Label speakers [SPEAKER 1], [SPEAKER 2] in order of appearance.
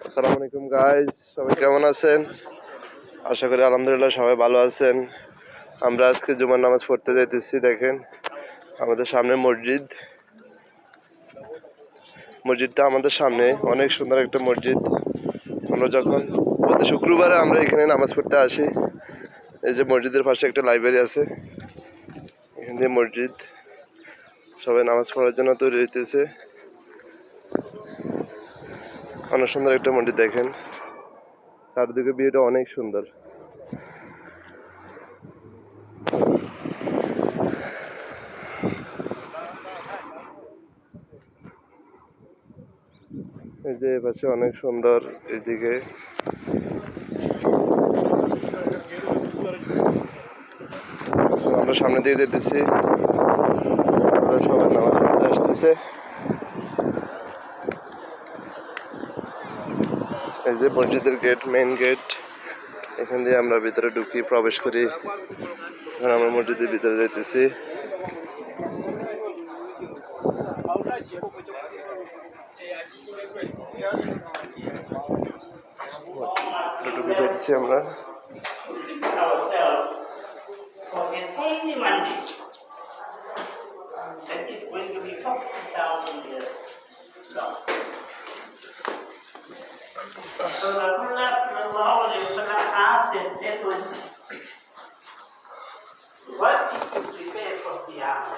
[SPEAKER 1] আসসালামু আলাইকুম গাইস, সবাই কেমন আছেন? আশা করি আলহামদুলিল্লাহ সবাই ভালো আছেন। আমরা আজকে জুমার নামাজ পড়তে যাইতেছি। দেখেন আমাদের সামনে মসজিদটা আমাদের সামনে অনেক সুন্দর একটা মসজিদ। আমরা যখন প্রতি শুক্রবারে আমরা এখানে নামাজ পড়তে আসি। এই যে মসজিদের পাশে একটা লাইব্রেরি আছে, এখান দিয়ে মসজিদ, সবাই নামাজ পড়ার জন্য তৈরি হইতেছে। অনেক সুন্দর একটা মসজিদ, দেখেন চারদিকে ভিউটা অনেক সুন্দর। এই যে পাশে অনেক সুন্দর, এইদিকে আমরা সামনে দিয়ে যেতেছি, সবাই নামাজ পড়তে আসতেছে। এই যে মসজিদের গেট, মেইন গেট, এখান দিয়ে আমরা ভিতরে ঢুকি, প্রবেশ করি। এখন আমরা মসজিদের ভিতরে যাইতেছি। ঢুকে যাচ্ছি আমরা।
[SPEAKER 2] What did you prepare for Qiyamah?